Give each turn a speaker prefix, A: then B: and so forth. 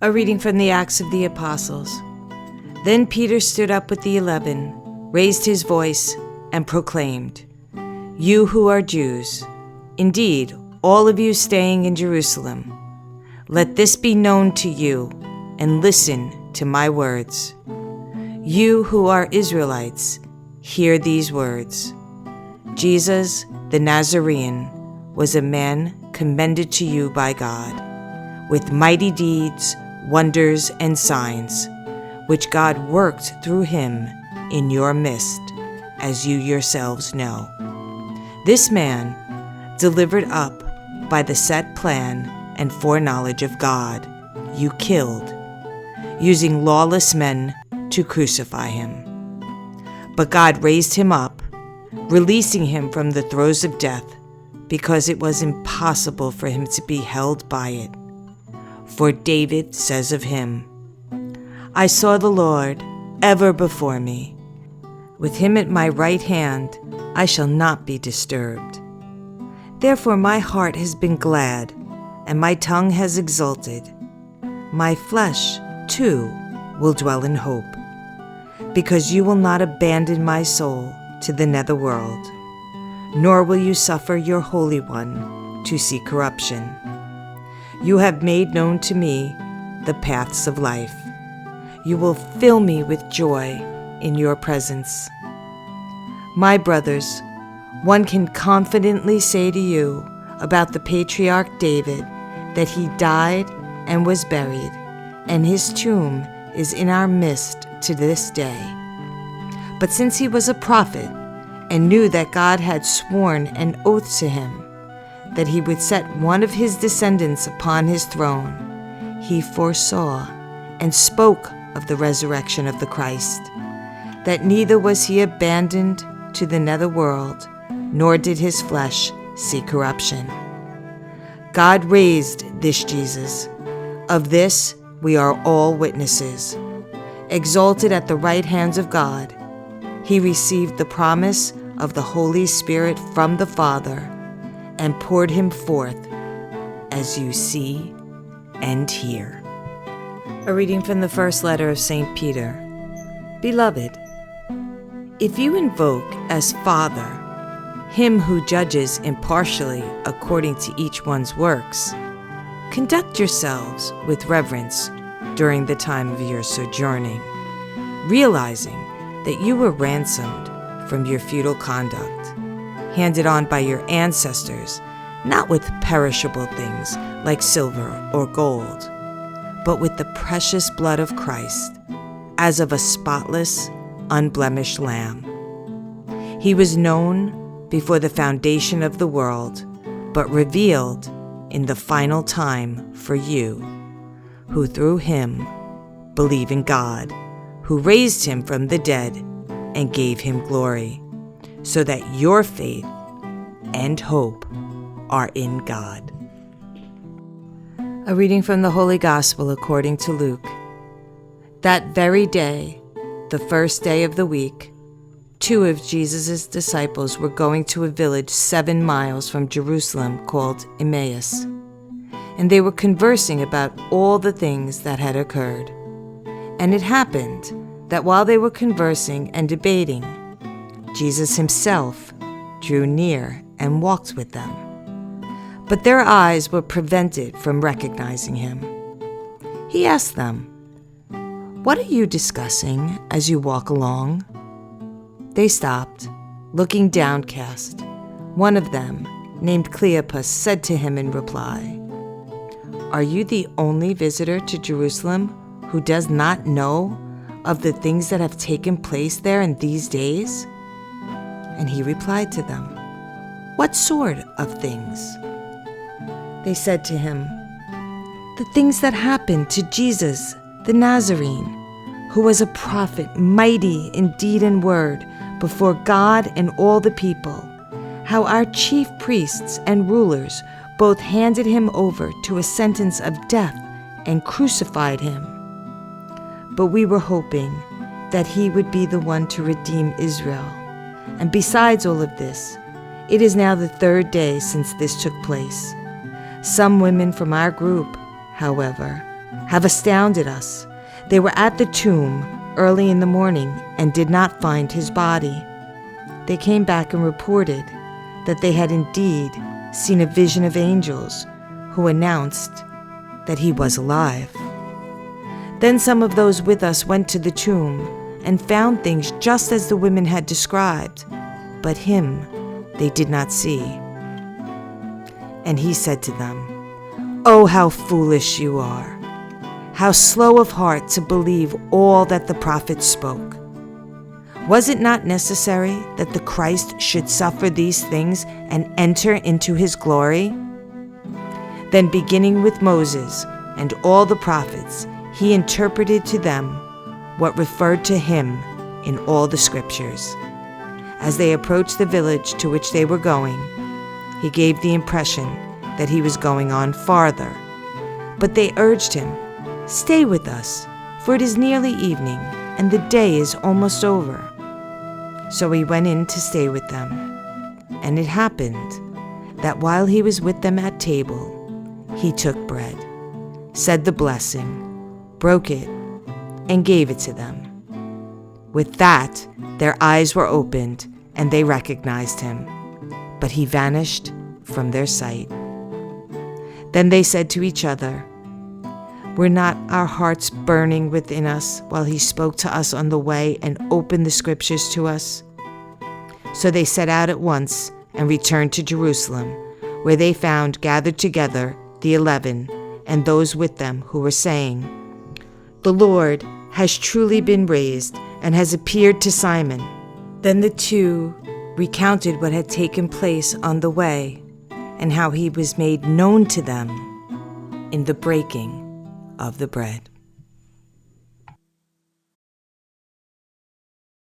A: A reading from the Acts of the Apostles. Then Peter stood up with the 11, raised his voice, and proclaimed, "You who are Jews, indeed, all of you staying in Jerusalem, let this be known to you, and listen to my words. You who are Israelites, hear these words. Jesus, the Nazarene, was a man commended to you by God, with mighty deeds, wonders, and signs, which God worked through him in your midst, as you yourselves know. This man, delivered up by the set plan and foreknowledge of God, you killed, using lawless men to crucify him. But God raised him up, releasing him from the throes of death, because it was impossible for him to be held by it. For David says of him, 'I saw the Lord ever before me. With him at my right hand, I shall not be disturbed. Therefore my heart has been glad, and my tongue has exulted. My flesh, too, will dwell in hope, because you will not abandon my soul to the netherworld, nor will you suffer your Holy One to see corruption. You have made known to me the paths of life. You will fill me with joy in your presence. My brothers, one can confidently say to you about the patriarch David that he died and was buried, and his tomb is in our midst to this day. But since he was a prophet and knew that God had sworn an oath to him that he would set one of his descendants upon his throne, he foresaw and spoke of the resurrection of the Christ, that neither was he abandoned to the netherworld, nor did his flesh see corruption. God raised this Jesus. Of this we are all witnesses. Exalted at the right hands of God, he received the promise of the Holy Spirit from the Father and poured him forth, as you see and hear. A reading from the first letter of St. Peter. Beloved, if you invoke as Father him who judges impartially according to each one's works, conduct yourselves with reverence during the time of your sojourning, realizing that you were ransomed from your futile conduct, handed on by your ancestors, not with perishable things like silver or gold, but with the precious blood of Christ, as of a spotless, unblemished lamb. He was known before the foundation of the world, but revealed in the final time for you, who through him believe in God, who raised him from the dead and gave him glory, so that your faith and hope are in God. A reading from the Holy Gospel according to Luke. That very day, the first day of the week, 2 of Jesus' disciples were going to a village 7 miles from Jerusalem called Emmaus, and they were conversing about all the things that had occurred. And it happened that while they were conversing and debating, Jesus himself drew near and walked with them. But their eyes were prevented from recognizing him. He asked them, "What are you discussing as you walk along?" They stopped, looking downcast. One of them, named Cleopas, said to him in reply, "Are you the only visitor to Jerusalem who does not know of the things that have taken place there in these days?" And he replied to them, "What sort of things?" They said to him, "The things that happened to Jesus, the Nazarene, who was a prophet, mighty in deed and word before God and all the people, how our chief priests and rulers both handed him over to a sentence of death and crucified him. But we were hoping that he would be the one to redeem Israel. And besides all of this, it is now the 3rd day since this took place. Some women from our group, however, have astounded us. They were at the tomb early in the morning and did not find his body. They came back and reported that they had indeed seen a vision of angels who announced that he was alive. Then some of those with us went to the tomb and found things just as the women had described, but him they did not see. And he said to them, "Oh, how foolish you are! How slow of heart to believe all that the prophets spoke. Was it not necessary that the Christ should suffer these things and enter into his glory?" Then beginning with Moses and all the prophets, he interpreted to them what referred to him in all the scriptures. As they approached the village to which they were going, he gave the impression that he was going on farther. But they urged him, "Stay with us, for it is nearly evening, and the day is almost over." So he went in to stay with them. And it happened that while he was with them at table, he took bread, said the blessing, broke it, and gave it to them. With that, their eyes were opened, and they recognized him, but he vanished from their sight. Then they said to each other, "Were not our hearts burning within us while he spoke to us on the way and opened the scriptures to us?" So they set out at once and returned to Jerusalem, where they found gathered together the 11 and those with them who were saying, "The Lord has truly been raised and has appeared to Simon." Then the two recounted what had taken place on the way and how he was made known to them in the breaking of the bread.